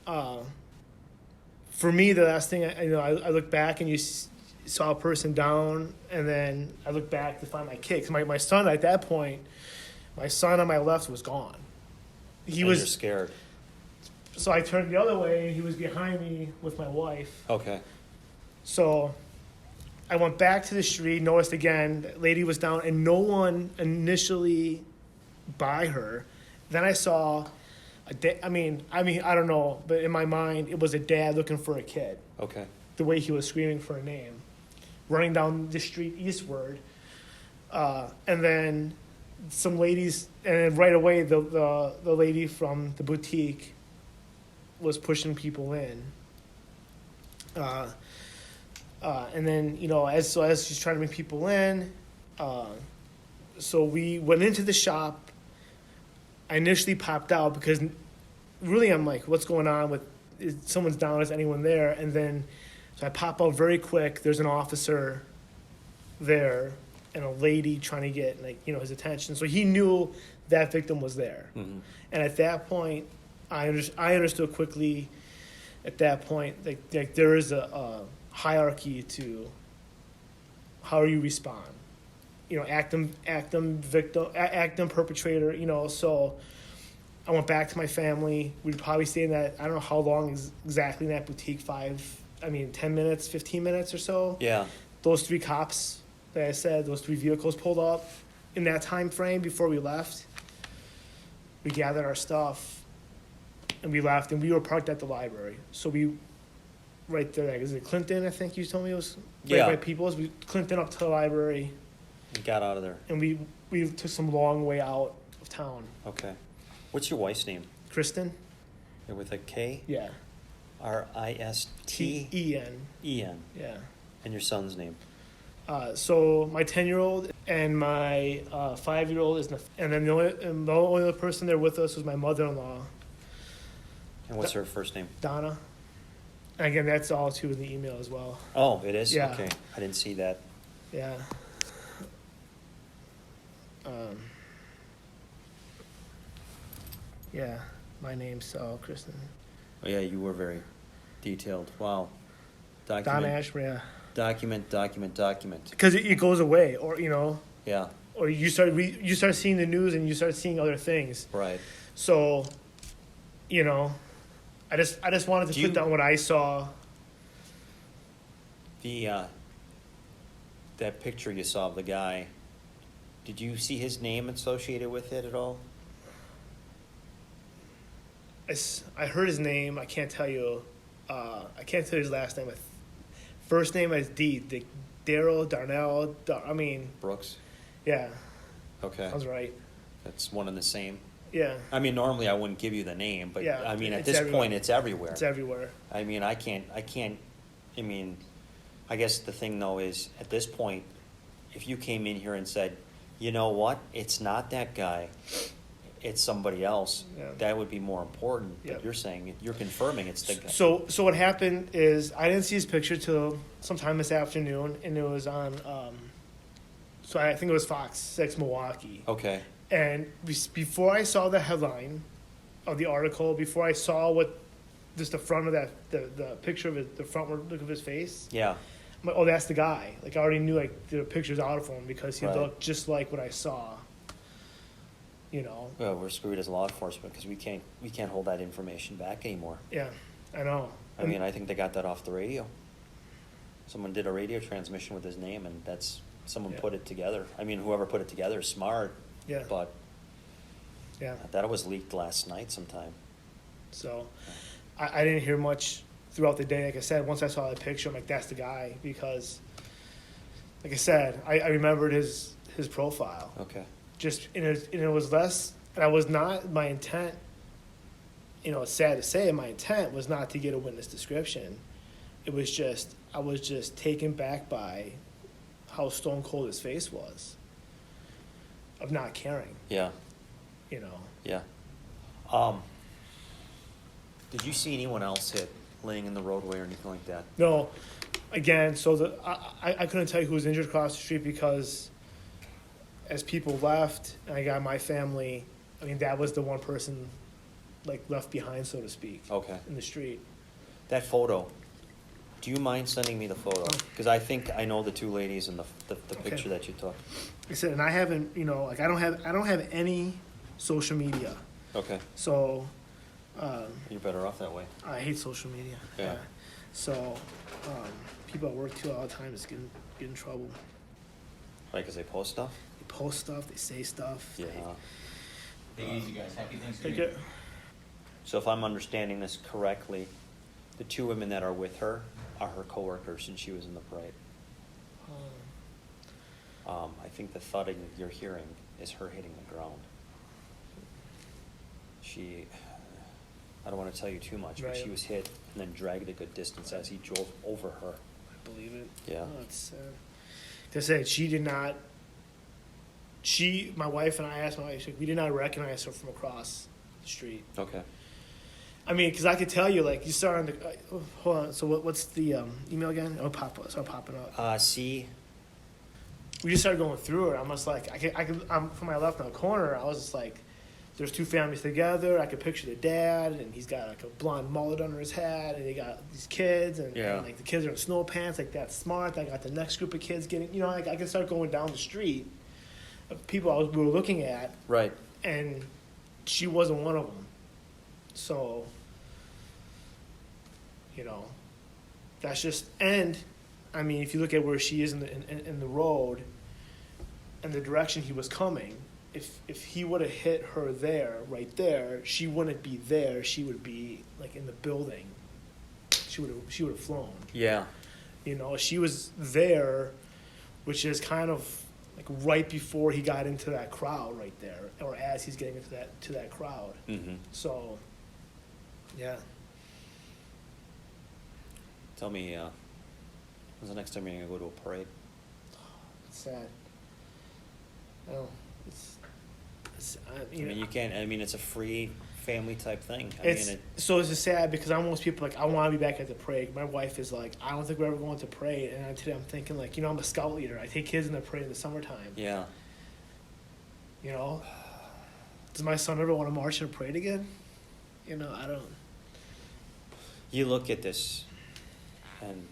for me, the last thing, I looked back and you saw a person down, and then I looked back to find my kid. 'Cause my son, at that point, my son on my left was gone. He And was you're scared. So I turned the other way, and he was behind me with my wife. Okay. So I went back to the street, noticed again, that lady was down, and no one initially by her. Then I saw I mean, I don't know, but in my mind, it was a dad looking for a kid. Okay. The way he was screaming for a name, running down the street eastward, and then some ladies, and then right away the lady from the boutique was pushing people in. And then, as she's trying to bring people in, so we went into the shop. I initially popped out because really I'm like, what's going on is someone's down, is anyone there? And then, so I pop out very quick. There's an officer there and a lady trying to get his attention. So he knew that victim was there. Mm-hmm. And at that point, I understood quickly. At that point, like there is a hierarchy to how you respond. Actum victim, actum perpetrator. So I went back to my family. We'd probably stay in that. I don't know how long exactly in that boutique. 10 minutes, 15 minutes or so. Yeah. Those three cops that I said, those three vehicles pulled up in that time frame before we left. We gathered our stuff. And we left, and we were parked at the library. So we, right there, is it Clinton, I think you told me it was? Yeah. Right by Peoples. We Clinton up to the library, You got out of there. and we took some long way out of town. Okay. What's your wife's name? Kristen? With a K? Yeah. R-I-S-T? T-E-N. E-N. Yeah. And your son's name? So my 10-year-old and my 5-year-old and then the only other person there with us was my mother-in-law, And what's her first name? Donna. And again, that's all too in the email as well. Oh, it is? Yeah. Okay. I didn't see that. Yeah. Yeah, my name's Kristen. Oh, yeah, you were very detailed. Wow. Don Document, Ashburn, yeah. document. Because it goes away, or Yeah, or you start seeing the news and you start seeing other things. right. So, I just wanted to put down what I saw. That picture you saw of the guy, did you see his name associated with it at all? I heard his name. I can't tell you. I can't tell you his last name. First name is Darrell. Brooks? Yeah, Okay. I was right. That's one and the same. Yeah, I mean, normally I wouldn't give you the name, but Yeah, I mean, at it's this everywhere. point, it's everywhere. it's everywhere. I mean, I guess the thing though is, at this point, if you came in here and said, you know what, it's not that guy, it's somebody else, Yeah. that would be more important. Yeah. But you're confirming it's the guy. So what happened is I didn't see his picture till sometime this afternoon, and it was on. So I think it was Fox 6 Milwaukee, Okay, And before I saw the headline of the article, before I saw just the front of that, the picture of the front look of his face, Yeah. I'm like, oh, that's the guy. Like, I already knew, like, the pictures out of him because he Right. looked just like what I saw. You know? Well, we're screwed as law enforcement because we can't hold that information back anymore. Yeah, I know. I mean, I think they got that off the radio. Someone did a radio transmission with his name, and someone Yeah. put it together. I mean, whoever put it together is smart, Yeah. but Yeah. that was leaked last night sometime. So I didn't hear much throughout the day. Like I said, once I saw that picture, I'm like, that's the guy. Because, like I said, I remembered his profile. Okay. And it was less, and I was not, my intent, you know, it's sad to say, my intent was not to get a witness description. It was just, I was just taken back by how stone cold his face was of not caring, Yeah. you know. Yeah. Did you see anyone else hit laying in the roadway or anything like that? No, again, so I couldn't tell you who was injured across the street because as people left, and I got my family, I mean, that was the one person, like, left behind, so to speak, Okay. in the street. That photo. Do you mind sending me the photo? Oh. Because I think I know the two ladies in the Okay. picture that you took. Like I said, and I haven't, you know, like, I don't have any social media, Okay. so, You're better off that way. I hate social media. Yeah. So, people at work too all the time is get in trouble. Right, because they post stuff? They post stuff, they say stuff. Yeah. Take it easy, guys. Happy Take Thanksgiving. it. So if I'm understanding this correctly, the two women that are with her are her coworkers and she was in the parade. I think the thudding that you're hearing is her hitting the ground. I don't want to tell you too much, but Right. she was hit and then dragged a good distance as he drove over her. I believe it. Yeah. Oh, it's sad. Like I said, she did not. My wife and I asked my wife, we did not recognize her from across the street. Okay. I mean, because I could tell you, like, you start on the. Hold on. So what's the email again? Oh, start popping up. See, We just started going through it. I'm just like, I'm from my left in the corner. I was just like, there's two families together. I could picture the dad, and he's got like a blonde mullet under his hat, and they got these kids, and like the kids are in snow pants. Like, that's smart. I got the next group of kids getting, you know, like I can start going down the street of people we were looking at, right. and she wasn't one of them. So, you know, that's just, and I mean, if you look at where she is in the road and the direction he was coming, if he would have hit her there, right there, she wouldn't be there. She would be like in the building. She would have flown. Yeah. You know, she was there, which is kind of like right before he got into that crowd right there, or as he's getting into that crowd. Mm-hmm. So, yeah. Tell me, when's the next time you're going to go to a parade? It's sad. Oh, it's I mean, you can't, it's a free family type thing. So it's just sad because almost people like, I want to be back at the parade. My wife is like, I don't think we're ever going to parade. And today I'm thinking like, you know, I'm a scout leader. I take kids in the parade in the summertime. Yeah. You know, does my son ever want to march in a parade again? You know, I don't. You look at this, and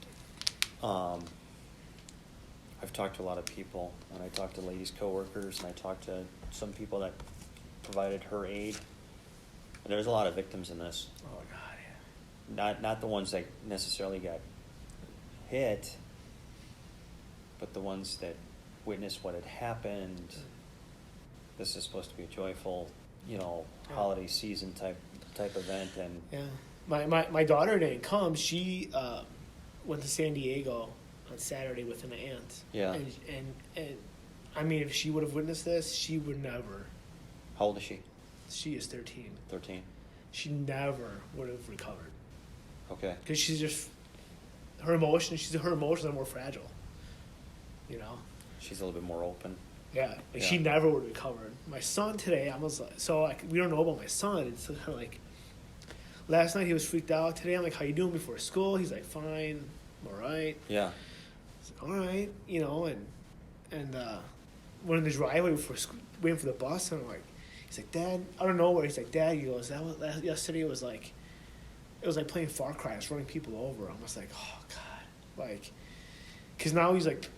I've talked to a lot of people, and I talked to ladies' coworkers, and I talked to some people that provided her aid. And there's a lot of victims in this. Oh God, yeah. Not the ones that necessarily got hit, but the ones that witnessed what had happened. This is supposed to be a joyful, holiday season type event, and yeah. My daughter didn't come. She went to San Diego on Saturday with an aunt. Yeah. And I mean, if she would have witnessed this, she would never. How old is she? She is 13. 13. She never would have recovered. Okay. Because she's just her emotions are more fragile. You know. She's a little bit more open. Yeah, like she never would have recovered. My son today, I was like, we don't know about my son. It's kind of like, last night he was freaked out. Today I'm like, how you doing before school? He's like, fine, I'm all right. Yeah. I was like, all right, you know, and we're in the driveway waiting for the bus, and I'm like, he's like, Dad, I don't know where. He's like, Dad, he goes, yesterday was like, it was like playing Far Cry. I was running people over. I'm just like, oh God, like, because now he's like,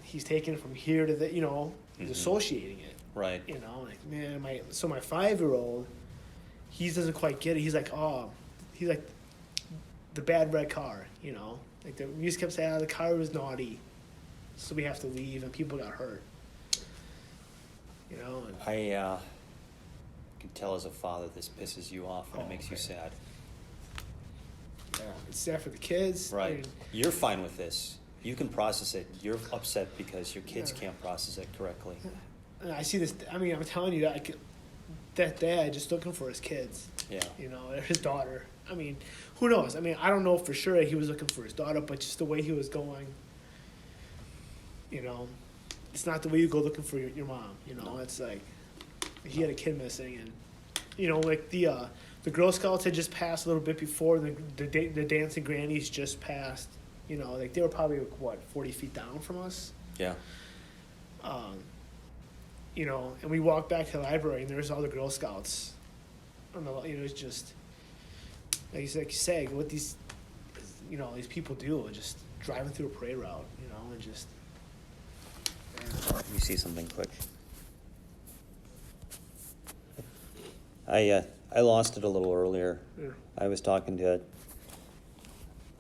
he's taking it from here to the, you know, he's associating it. Right. You know, like, man, my 5-year-old, he doesn't quite get it. He's like, the bad red car, you know, like we just kept saying, the car was naughty, so we have to leave, and people got hurt. You know, and, I can tell as a father this pisses you off and it makes you okay. sad. yeah, it's sad for the kids. Right. I mean, You're fine with this. You can process it. You're upset because your kids Yeah. can't process it correctly. and I see this. I mean, I'm telling you, that dad just looking for his kids. Yeah. You know, or his daughter. I mean, who knows? I mean, I don't know for sure that he was looking for his daughter, but just the way he was going, you know, it's not the way you go looking for your mom. You know, it's like he had a kid missing, and you know, like the Girl Scouts had just passed a little bit before the dancing grannies just passed. You know, like they were probably 40 feet down from us. Yeah. You know, and we walked back to the library, and there was all the Girl Scouts. On the, you know, it's just like you said, what these, you know, these people do, just driving through a parade route, you know, and just. Let me see something quick. I lost it a little earlier. Yeah. I was talking to a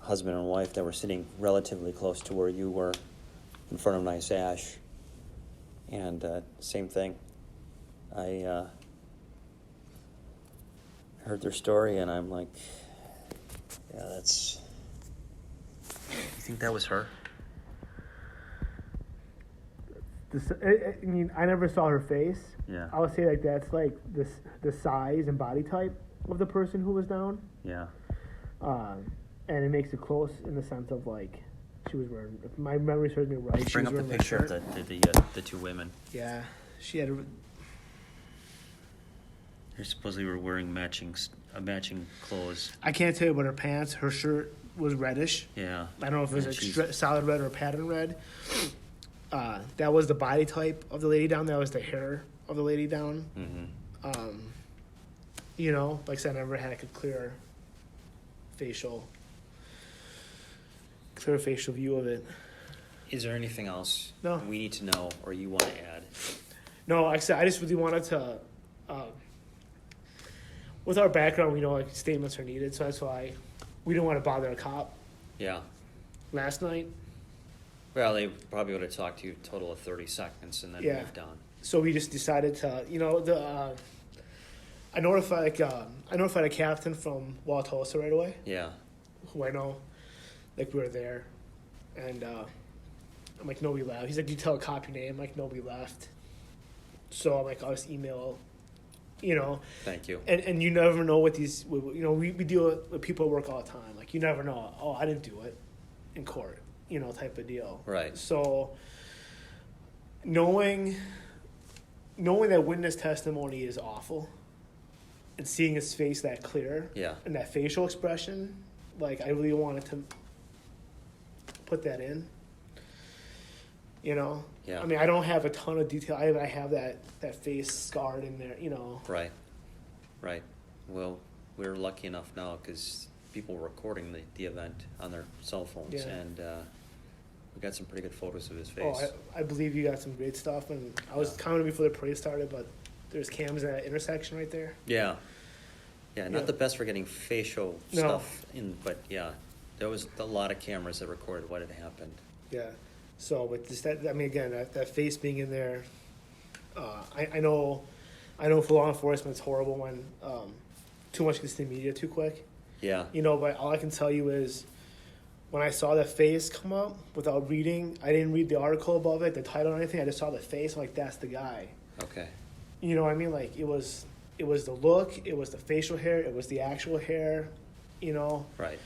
husband and wife that were sitting relatively close to where you were in front of Nice Ash. And same thing. I heard their story and I'm like, yeah, that's... You think that was her? I mean, I never saw her face. Yeah. I would say like that's like the size and body type of the person who was down, Yeah. and it makes it close in the sense of like she was wearing. If my memory serves me right, she Bring was up the wearing a picture of shirt. the two women. Yeah, she had. They supposedly were wearing matching clothes. I can't tell you about her pants. Her shirt was reddish. Yeah. I don't know if it was And like she's- solid red or pattern red. That was the body type of the lady down. That was the hair of the lady down. Mm-hmm. You know, like I said, I never had like a clear facial view of it. Is there anything else No. we need to know or you want to add? No, like I said, I just really wanted to. With our background, we know like statements are needed, so that's why we didn't want to bother a cop Yeah. last night. Well, they probably would have talked to you a total of 30 seconds and then Yeah. moved on. So we just decided to, you know, I notified a captain from Waukesha right away, Yeah. who I know, like we were there, and I'm like, nobody left. He's like, "Do you tell a cop your name?" I'm like, "Nobody left." So I'm like, I'll just email, you know, Thank you. and you never know what these, you know, we deal with people at work all the time. Like you never know. Oh, I didn't do it in court, you know, type of deal. Right. So knowing that witness testimony is awful, and seeing his face that clear, Yeah. and that facial expression, like I really wanted to put that in. You know, Yeah. I mean, I don't have a ton of detail. I have that face scarred in there. You know, Right. Right. Well, we're lucky enough now because people were recording the event on their cell phones. Yeah. And we got some pretty good photos of his face. oh, I believe you got some great stuff, and I was Yeah. counting before the parade started, but there's cams at that intersection right there. Yeah. Yeah, not Yeah. the best for getting facial No. stuff in, but yeah, there was a lot of cameras that recorded what had happened. Yeah. So, but just that, I mean, again, that face being in there, I know for law enforcement it's horrible when too much gets to the media too quick. Yeah. You know, but all I can tell you is when I saw that face come up without reading, I didn't read the article above it, the title or anything. I just saw the face. I'm like, that's the guy. Okay. You know what I mean? Like it was the look, it was the facial hair, it was the actual hair, you know. Right.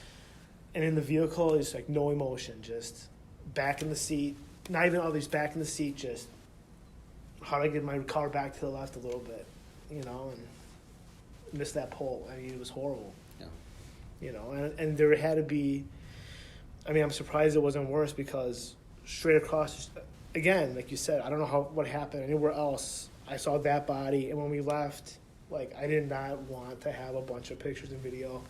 And in the vehicle, it's like no emotion, just back in the seat. Not even all these back in the seat, just how do I get my car back to the left a little bit, you know, and miss that pole. I mean, it was horrible. Yeah. You know, and there had to be. I mean, I'm surprised it wasn't worse because straight across, again, like you said, I don't know what happened anywhere else. I saw that body, and when we left, like, I did not want to have a bunch of pictures and video.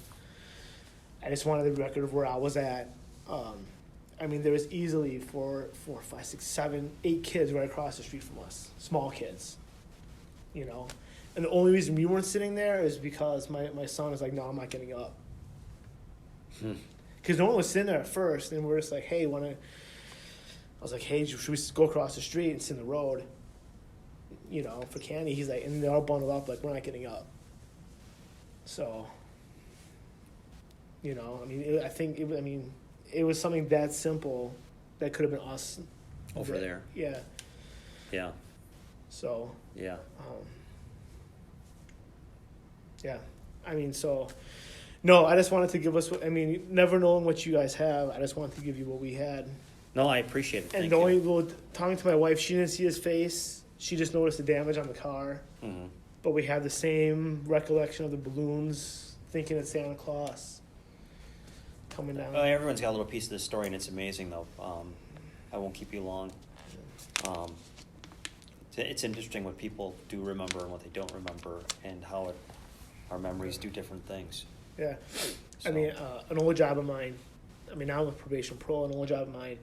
I just wanted the record of where I was at. I mean, there was easily four, five, six, seven, 8 kids right across the street from us, small kids, you know. And the only reason we weren't sitting there is because my son was like, no, I'm not getting up. Because no one was sitting there at first, and we're just like, hey, I was like, hey, should we go across the street and sit in the road, you know, for candy? He's like, and they're all bundled up, like, we're not getting up. So, you know, I mean, it was something that simple that could have been us. Over there. Yeah. Yeah. So, Yeah. yeah. I mean, so, no, I just wanted to give us, I mean, never knowing what you guys have, I just wanted to give you what we had. No, I appreciate it. And Thank the only you. little, talking to my wife, she didn't see his face. She just noticed the damage on the car. Mm-hmm. But we have the same recollection of the balloons, thinking it's Santa Claus coming down. Everyone's got a little piece of this story, and it's amazing, though. I won't keep you long. It's interesting what people do remember and what they don't remember, and how our memories do different things. Yeah. So. I mean, an old job of mine, I mean, now I'm a probation pro, an old job of mine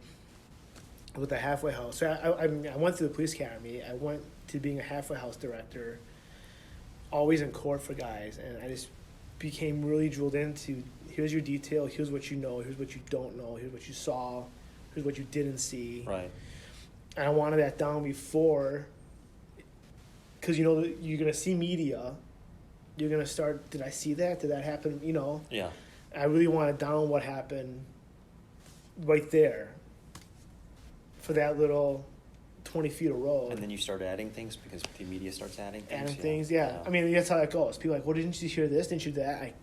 with the halfway house. So I went through the police academy. I went to being a halfway house director, always in court for guys, and I just became really drilled into, here's your detail, here's what you know, here's what you don't know, here's what you saw, here's what you didn't see. Right. And I wanted that down before, because, you know, you're going to see media, you're going to start, did I see that? Did that happen? You know? Yeah. I really wanted down what happened right there for that little 20 feet of road. And then you start adding things because the media starts adding things. Adding things, yeah. I mean, that's how that goes. People are like, well, didn't you hear this? Didn't you that?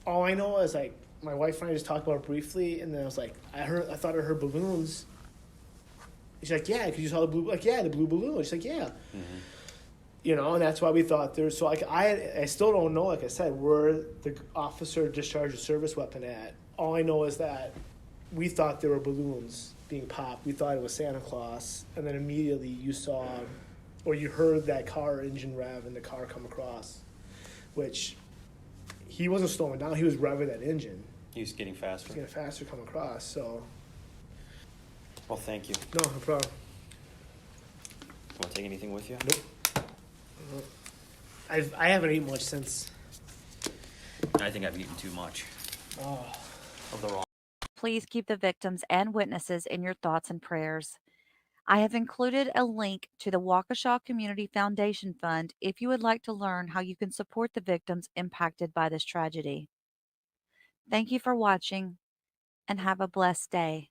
All I know is, like, my wife and I just talked about it briefly, and then I was like, I thought I heard balloons. She's like, yeah, because you saw the blue, like, yeah, the blue balloon. She's like, yeah. Mm-hmm. You know, and that's why we thought there's, so, like, I still don't know, like I said, where the officer discharged a service weapon at. All I know is that we thought there were balloons being popped. We thought it was Santa Claus, and then immediately you saw, or you heard that car engine rev and the car come across, which he wasn't slowing down. He was revving that engine. He was getting faster. He was getting faster come across, so. Well, thank you. No problem. Want to take anything with you? Nope. I haven't eaten much since. I think I've eaten too much Oh. of the wrong. Please keep the victims and witnesses in your thoughts and prayers. I have included a link to the Waukesha Community Foundation Fund if you would like to learn how you can support the victims impacted by this tragedy. Thank you for watching, and have a blessed day.